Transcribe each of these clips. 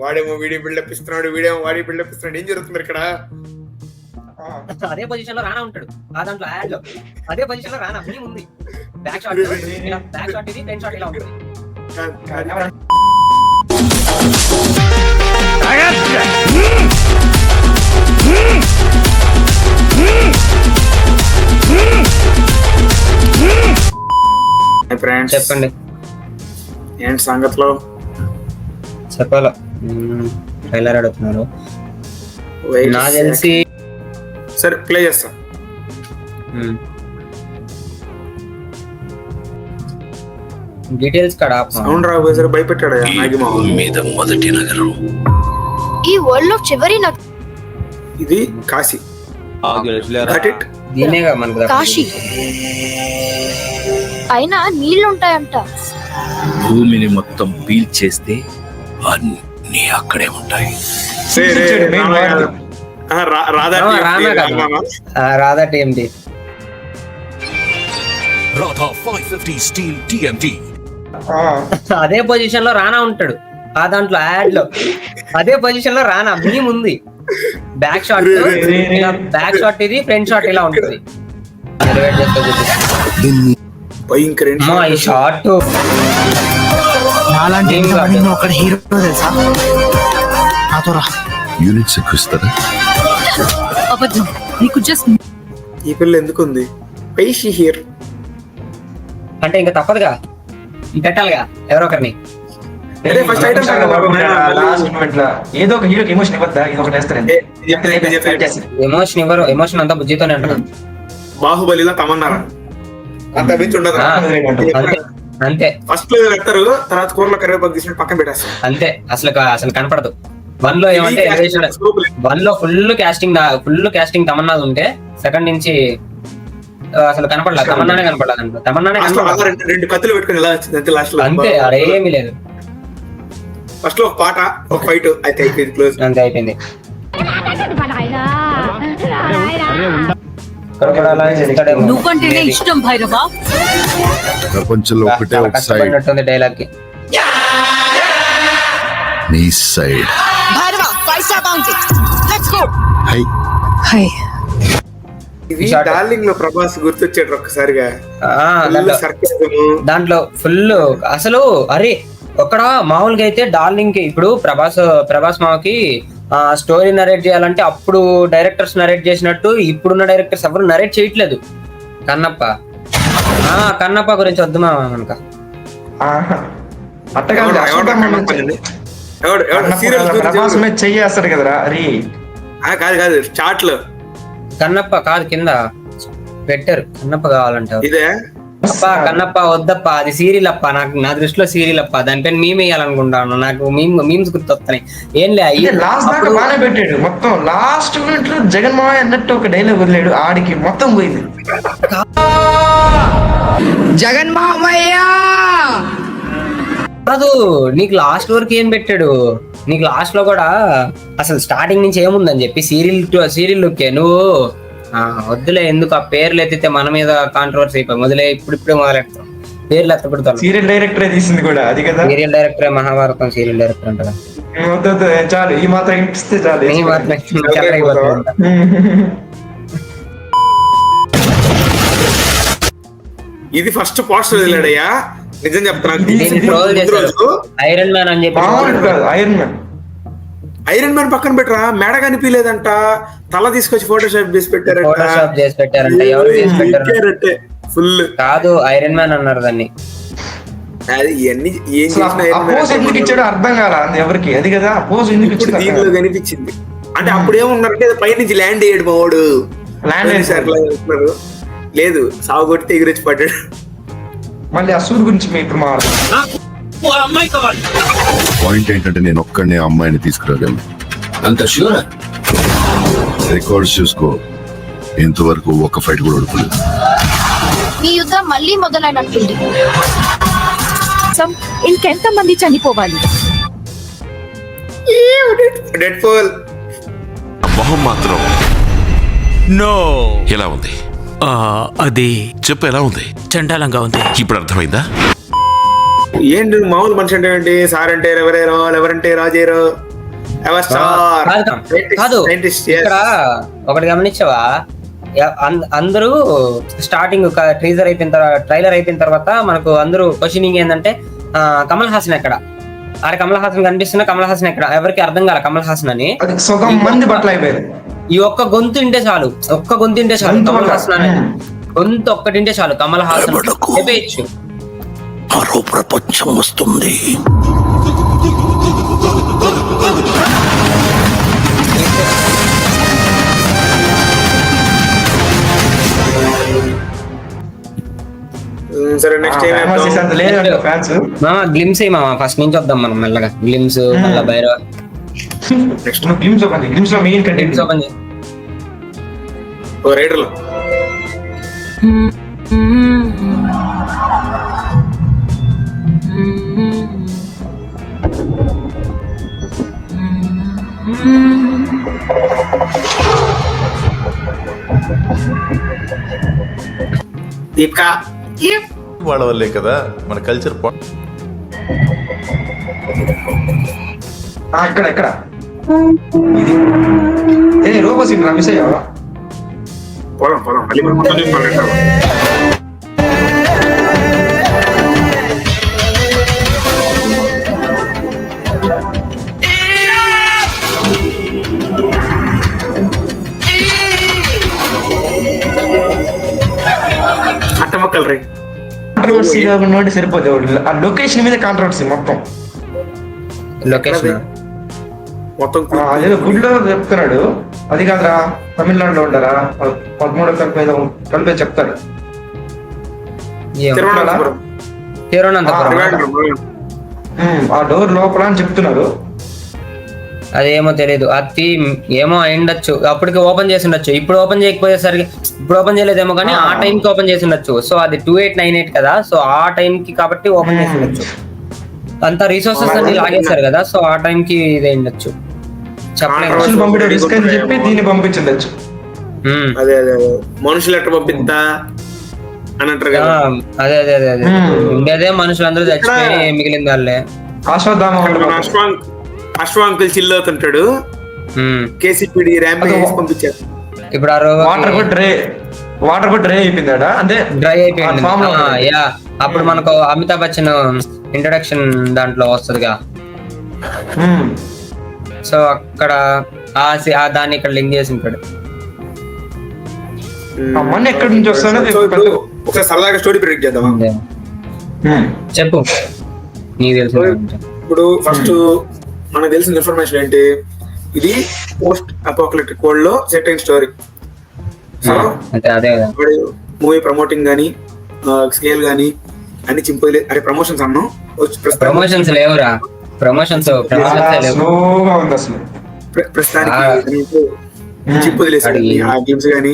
వాడేమో video buildup ఇస్తున్నాడు, వీడేమో వాడి బిల్డప్ ఇస్తున్నాడు. ఏం జరుగుతుంది ఇక్కడ? అదే పొజిషన్ లో రానా ఉంటాడు ఆ దాంట్లో యాడ్ లో. అదే పొజిషన్ లో రానా మీ ఉంది. బ్యాక్ షాట్ ఇది ఫ్రంట్ షాట్ ఇలా ఉంటుంది. చెప్పండి ఏంటి సంగతిలో? చెప్పాలా? ట్రైలర్ అడుగుతున్నారు నా తెలిసి. సరే ప్లే చేస్తా. డీటెయిల్స్ కాడ సౌండ్ రాబోయే భయపెట్టాడు మీద మొదటి నగరం, ఈ వరల్డ్ లో చివరి నగరం. ఇది కాశీ. దీనేగా మనకు కాశీ పైన నీళ్లుంటాయంట. భూమిని మొత్తం పీల్చేస్తే అన్ని అక్కడే ఉంటాయి. Radha TMT. Radha 550 steel TMT. అదే పొజిషన్ లో రానా ఉంటాడు ఆ దాంట్లో యాడ్ లో. అదే పొజిషన్ లో రానా మీ ఉంది. బ్యాక్ షాట్ ఇది ఫ్రంట్ షాట్ ఇలా ఉంటుంది. ఈ షాట్ యూనిట్స్ ఎక్కువ అబద్ధం. నీకు జస్ట్ ఈ పిల్ల ఎందుకుంది? అంటే ఇంకా తప్పదుగా పెట్టాలిగా ఎవరో ఒకరిని. ఏదో ఒక హీరోకి ఎమోషన్ ఇవ్వద్దా? ఇది ఒకటి వేస్తారండి. ఎమోషన్ ఇవ్వరు. ఎమోషన్ అంతా బుజ్జితోనే అంటారు. బాహుబలిలో తమన్నారా అంత బించి ఉండదు. అంతే ఫస్ట్ లో పెడతారు, తర్వాత కూరలో కరివేపాకు తీసి పక్కన పెట్టేస్తారు. అంతే. అసలు కనపడదు. వన్ లో ఏమంటే వన్ లో ఫుల్ కాస్టింగ్ తమన్నాది ఉంటే సెకండ్ నుంచి అసలు కనపడలేదు. తమన్నానే కనపడలేదు. తమన్నానే రెండు కత్తులు పెట్టుకుని ఎలా వచ్చింది లాస్ట్ లో. అంతే, అదేమీ లేదు. ఫస్ట్ లో ఒక పాట, ఒక ఫైట్ అయితే అయిపోయింది, క్లోజ్. అంతే అయిపోయింది. నువ్వంటేనే ఇష్టం భైరవా. ప్రపంచంలో ఒకటే ఒక సైడ్ డైలాగ్ కి నీ సైడ్. భైరవా పైసా బౌంటీ. Let's go. హై హై. ఇది డార్లింగ్ లో ప్రభాస్ గుర్తొచ్చాడు ఒక్కసారిగా. దాంట్లో ఫుల్ అసలు అరే ఒక్కడ మామూలుగా అయితే డార్లింగ్ కి ఇప్పుడు ప్రభాస్ మామకి స్టోరీ నరేట్ చేయాలంటే అప్పుడు డైరెక్టర్స్ నరేట్ చేసినట్టు ఇప్పుడున్న డైరెక్టర్స్ ఎవరు నరేట్ చేయట్లేదు. కన్నప్ప గురించి వద్దు మా మనక. చెయ్యేస్తాడు కదరా అది. కాదు చాట్ లో కన్నప్ప కాదు, కింద పెట్టారు కన్నప్ప కావాలంటే. ఇదే కన్నప్ప వద్దప్ప, అది సీరియల్ అప్ప. నాకు నా దృష్టిలో సీరియల్ అప్ప. దానిపైన మేము వేయాలనుకుంటాను. నాకు మీమ్స్ గుర్తొస్తున్నాయి. ఏం బాగానే పెట్టాడు. మొత్తం లాస్ట్ మినిట్ లో జగన్ మావయ్య అన్నట్టు ఒక డైలాగ్ వదిలేడు, ఆడికి మొత్తం పోయింది. జగన్ మావయ్య కాదు, నీకు లాస్ట్ వరకు ఏం పెట్టాడు? నీకు లాస్ట్ లో కూడా అసలు స్టార్టింగ్ నుంచి ఏముందని చెప్పి సీరియల్ లుక్కే. నువ్వు వద్దులే, ఎందుకు ఆ పేర్లు ఎత్తితే మన మీద కాంట్రవర్సీ అయిపోయి మొదలే. ఇప్పుడే మొదలెడతాం పేర్లు ఎత్తపడతాం. సీరియల్ డైరెక్టరే తీసింది కూడా అది కదా. సీరియల్ డైరెక్టరే మహాభారతం సీరియల్ డైరెక్టర్ అంటారా? చాలు, ఈ మాత్రం ఇస్తే చాలు. ఇది ఫస్ట్ పోస్టర్ వదిలాడయ్యా, నిజం చెప్తాను. ఐరన్ మ్యాన్ అని చెప్పి. ఐరన్ మ్యాన్ పక్కన పెట్టరా, మెడ కనిపించలేదంట, తల తీసుకొచ్చి ఫోటోషాప్ చేసి పెట్టారంట. ఎవరు చేసి పెట్టారు? ఫుల్ కాదు, ఐరన్ మ్యాన్ అన్నారు దాన్ని. ఇచ్చాడు అర్థం కాల ఎవరికి, అది కదా దీంట్లో కనిపించింది. అంటే అప్పుడు ఏమున్నారంటే పైనుంచి ల్యాండ్ అయ్యాడు మా వాడు. లేదు, సాగు కొట్టి ఎగురొచ్చి పడ్డాడు. మళ్ళీ అసూర్ గురించి ఇప్పుడు పాయింట్ ఏంటంటే నేను ఒక్కడనే అమ్మాయిని తీసుకురాగలను. అంత ష్యూర్? రికార్డ్స్ చూసుకో, ఇంతవరకు ఒక్క ఫైట్ కూడా ఓడిపోలేదు. ఈ యుద్ధం మళ్ళీ మొదలైనట్టుంది. ఇంకెంత మంది చనిపోవాలి? మొహం మాత్రం నో. ఎలా ఉంది? అది చెప్పు, ఎలా ఉంది? చండాలంగా ఉంది. ఇప్పుడు అర్థమైందా? ఏంటి మామూలు మనిషి అంటే ఏంటి? సార్ అంటే ఎవరేరో, ఎవరంటే రాజేరో, ఎవర్ స్టార్ కాదు ఇక్కడ ఒకటి గమనించావా? అందరూ స్టార్టింగ్ ట్రైలర్ అయిపోయిన తర్వాత మనకు అందరూ క్వశ్చనింగ్ ఏంటంటే కమల్ హాసన్ ఎక్కడ, ఆడ కమల్ హాసన్ కనిపిస్తున్నా, కమల్ హాసన్ ఎక్కడ, ఎవరికి అర్థం కాల కమల్ హాసన్ అని. ఈ ఒక్క గొంతు ఇంటే చాలు, కమల్ హాసన్ అని గొంతు ఒక్కటింటే చాలు కమల్ హాసన్ చెప్పేయచ్చు. మరో ప్రపంచం వస్తుంది. సరే నెక్స్ట్ గ్లిమ్స్ మామ ఫస్ట్ నుంచి వద్దాం మనం మెల్లగా. గ్లిమ్స్ మళ్ళా బైరో గ్లిమ్స్ లో మెయిన్ కంటెంట్ ఓపెన్ చేయి. రైడర్ లో దీపికా వాళ్ళ వల్లే కదా మన కల్చర్ ఇక్కడ రోబో సీన్ మిస్ అయ్యావా? పోదాం మళ్ళీ మొత్తం అట్టమక్కలు రే కాంట్రవర్సీ కాకుండా సరిపోతుంది. ఆ లొకేషన్ మీద కాంట్రవర్సీ మొత్తం లొకేషన్ మొత్తం అదేదో గుడిలో చెప్తున్నాడు, అది కాదురా తమిళనాడులో ఉండరా 13 కలిపే చెప్తాడు. తిరువనంతపురం ఆ డోర్ లోపల అని చెప్తున్నారు. అదేమో తెలియదు, అది ఏమో అయిండొచ్చు, అప్పటికి ఓపెన్ చేసి ఉండొచ్చు. ఇప్పుడు ఓపెన్ చేయకపోయేసరికి, ఇప్పుడు ఓపెన్ చేయలేదేమో కానీ ఆ టైం కి ఓపెన్ చేసి ఉండొచ్చు. సో అది 2898 కదా, సో ఆ టైం కి కాబట్టి ఓపెన్ చేసి ఉండొచ్చు. అంతా రిసోర్సెస్ అన్ని లాగేశారు కదా, సో ఆ టైం కి ఇది ఉండొచ్చు. చెప్పలేదు, రిస్క్ అని చెప్పి దీన్ని పంపించవచ్చు. అదే మనుషులు ఎట్లా పంపిద్దా అని అంటారు కదా. అదే ఉండేదే మనుషులందరూ చచ్చిపోయి మిగిలిన వాళ్ళే. అశ్వ అంకుల్ చిల్ అవుతుంటాడు, కేసీపీడి ర్యాంప్ పంపించారు. ఇప్పుడు వాటర్ కూడా డ్రై అయిపోయిందా? అంటే డ్రై అయిపోయింది. అప్పుడు మనకు అమితాబ్ బచ్చన్ ఇంట్రడక్షన్ దాంట్లో వస్తుందిగా, సో అక్కడ దాన్ని ఇక్కడ లింక్ చేసి ఉంటాడు. ఎక్కడి నుంచి వస్తాడో ఒకసారి సరదాగా స్టోరీ ప్రిడిక్ట్ చేద్దామా? చెప్పు, నీకు తెలుసు. ఇప్పుడు ఫస్ట్ మనకు తెలిసిన ఇన్ఫర్మేషన్ ఏంటి, ఇది పోస్ట్ అపోకలిప్టిక్ వరల్డ్ లో సెట్ అయిన స్టోరీ. సో మూవీ ప్రమోటింగ్ గానీ స్కేల్ గానీ అన్ని చింపలేదు. అరే ప్రమోషన్స్ అన్నాం, ప్రమోషన్స్ లేవురా, ప్రమోషన్స్ ప్రస్తుతానికి చింపు తెలియదు. ఆ గేమ్స్ గానీ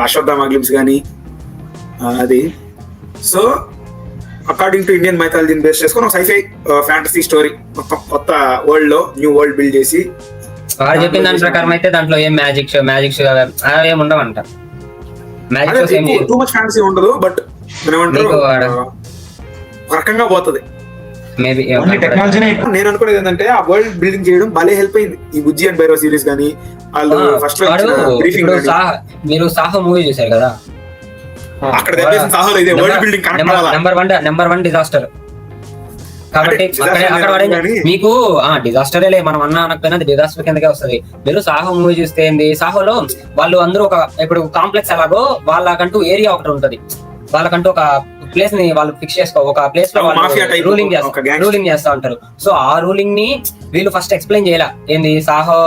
అశ్వత్థామ గ్లిమ్స్ గానీ అది. సో అకార్డింగ్ టు ఇండియన్ మైథాలజీని బేస్ చేసుకుని ఒక సైఫై ఫ్యాంటసీ స్టోరీ, మొత్తం కొత్త వరల్డ్ లో న్యూ వరల్డ్ బిల్డ్ చేసి వాడు చెప్పిన దాని ప్రకారం అయితే దాంట్లో ఏం మ్యాజిక్ షో ఏమి ఉండవంట. టూ మచ్ ఫ్యాంటసీ ఉండదు, బట్ రకంగా పోతుంది. నేను అనుకునేది ఏంటంటే ఆ వరల్డ్ బిల్డింగ్ చేయడం భలే హెల్ప్ అయింది ఈ బుజ్జి అండ్ బైరో సిరీస్ గానీ. వాళ్ళు ఫస్ట్ మీరు సాహో మూవీ చూసారు కదా, అక్కడ నెంబర్ 1 డిజాస్టర్. కాబట్టి అక్కడ మీకు డిజాస్టరే లే, మనం అనకపోయినా డిజాస్టర్ కిందకే వస్తుంది. మీరు సాహో మూవీ చూస్తే ఏంది, సాహోలో వాళ్ళు అందరూ ఇప్పుడు కాంప్లెక్స్ ఎలాగో వాళ్ళకంటూ ఏరియా ఒకటి ఉంటది, వాళ్ళకంటూ ఒక ప్లేస్ ని వాళ్ళు ఫిక్స్ చేసుకో, ఒక ప్లేస్ లో రూలింగ్ చేస్తా ఉంటారు. సో ఆ రూలింగ్ ని వీళ్ళు ఫస్ట్ ఎక్స్ప్లెయిన్ చేయాల. ఏంది సాహో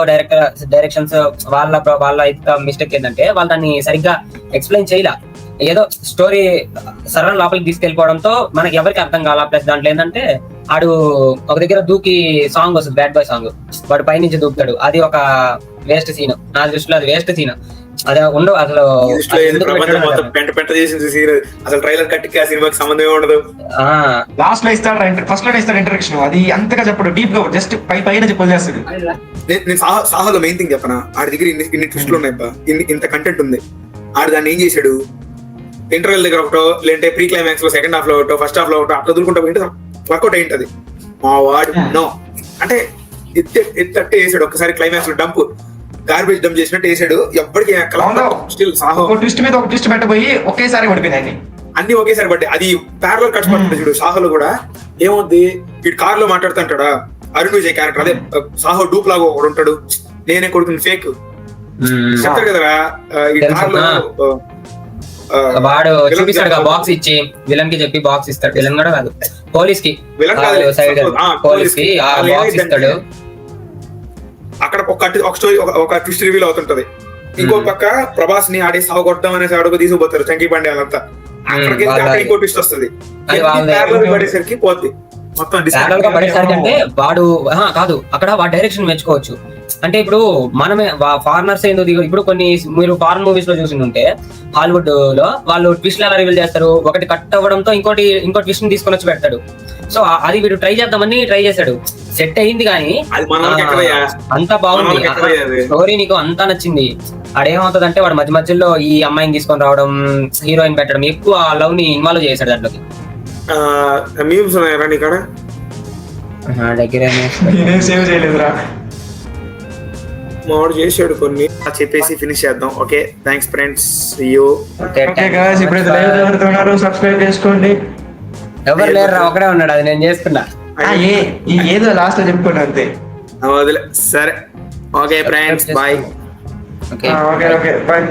డైరెక్షన్స్ వాళ్ళ మిస్టేక్ ఏంటంటే వాళ్ళు దాన్ని సరిగ్గా ఎక్స్ప్లెయిన్ చేయలే. ఏదో స్టోరీ సరళ లోపలికి తీసుకెళ్ళిపోవడంతో మనకి ఎవరికి అర్థం కాల. ప్లస్ దాంట్లో ఏంటంటే ఆడు ఒక దగ్గర దూకి సాంగ్ వస్తుంది, బ్యాడ్ బాయ్ సాంగ్, వాడు పైనుంచి దూకుతాడు. అది ఒక వేస్ట్ సీన్, నా దృష్టిలో అది వేస్ట్ సీన్. అదే ఉండవు అసలు, అసలు ట్రైలర్ కట్టికి ఆ సినిమాకి సంబంధమే ఉండదు. లాస్ట్ లో ఇస్తాడు, ఫస్ట్ లో ఇస్తాడు ఇంట్రడక్షన్, అది అంతగా చెప్పడు, డీప్ గా జస్ట్ పైన చెప్పేస్తాడు. నేను సాహోలో మెయిన్ థింగ్ చెప్పనా, ఆడి దగ్గర ఇన్ని ట్విస్టులు ఉన్నాయి, ఇంత కంటెంట్ ఉంది. ఆడు దాన్ని ఏం చేశాడు, ఇంటర్వెల్ దగ్గర ఒకటో, లేదంటే ప్రీ క్లైమాక్స్ లో సెకండ్ హాఫ్ లో ఒకటో, ఫస్ట్ హాఫ్ లో ఒకటో అట్లా వదులుకుంటా పోయింటే వర్కౌట్ అయింటది. మా వాడు నో అంటే ఎత్తట్టే వేసాడు. ఒక్కసారి క్లైమాక్స్ లో డంప్ గార్బేజ్ డంప్ చేసినట్టు వేసాడు. ఎప్పటికీ స్టిల్ సాహో ఒక ట్విస్ట్ మీద ఒక ట్విస్ట్ పెట్టబోయి ఒకేసారి పడిపోయింది. అన్ని ఒకేసారి పడ్డాయి. అది ప్యారలల్ కట్స్ పడుతుంది చూడు. సాహోలో కూడా ఏమవుద్ది, వీడు కార్ లో మాట్లాడుతుంటాడా అరుణ్ విజయ్ క్యారెక్టర్, అదే సాహో డూప్ లాగా ఒకడు ఉంటాడు, నేనే కొడుకుని ఫేక్ చెప్తారు కదరా. ఈ కార్ లో వాడు చూపిస్తాడు బాక్స్ ఇచ్చి విలన్ కి చెప్పి బాక్స్ ఇస్తాడు. విలన్ కూడా కాదు, పోలీస్ కి విలన్ కాదు, సైడ్ పోలీస్ కి ఆ బాక్స్ ఇస్తాడు. అక్కడ ఒక స్టోరీ ఒక ట్విస్ట్ రివీల్ అవుతుంటది. ఇంకో పక్క ప్రభాస్ ని ఆడే సాగు కొడతాం అనేసి అడుగు తీసుకుపోతారు చంకీ పాండే వాళ్ళంతా. అక్కడికి అక్కడ ఇంకో ట్విస్ట్ వస్తుంది. పడేసరికి పోద్ది మొత్తం పడేసరికి. అంటే వాడు కాదు, అక్కడ వాడు డైరెక్షన్ మెచ్చుకోవచ్చు. అంటే ఇప్పుడు మనమే ఫారినర్స్ ఎందుకు ఇప్పుడు కొన్ని మీరు ఫారెన్ మూవీస్ లో చూసి ఉంటే హాలీవుడ్ లో వాళ్ళు ట్విస్ట్ ఎలా రివీల్ చేస్తారు, ఒకటి కట్ అవ్వడంతో ఇంకో ట్విస్ట్ ని తీసుకొని వచ్చి పెడతాడు. సో అది వీడు ట్రై చేద్దామని ట్రై చేశాడు, సెట్ అయింది కానీ అంతా బాగుంది. స్టోరీ నీకు అంతా నచ్చింది. ఆడేమవుతుంది అంటే వాడు మధ్య మధ్యలో ఈ అమ్మాయిని తీసుకొని రావడం, హీరోయిన్ పెట్టడం, ఎక్కువ లవ్ ని ఇన్వాల్వ్ చేశాడు దాంట్లోకి. మీమ్స్ ఉన్నాయా నీకాడ? దగ్గర సేవ్ చేయలేదురా, మావాడు చేసాడు కొన్ని చెప్పేసి ఫినిష్ చేద్దాం. Okay, thanks friends, see you. Okay guys, ఇప్పుడైతే లైవ్ ఎవరుతున్నారు సబ్స్క్రైబ్ చేసుకోండి. ఎవరు లేరు, ఒకడే ఉన్నాడు, అది నేను చేసుకున్నా. ఏదో లాస్ట్ లో చెప్పుకోండి అంతే. వదిలే, సరే. Okay friends, bye. Okay okay bye.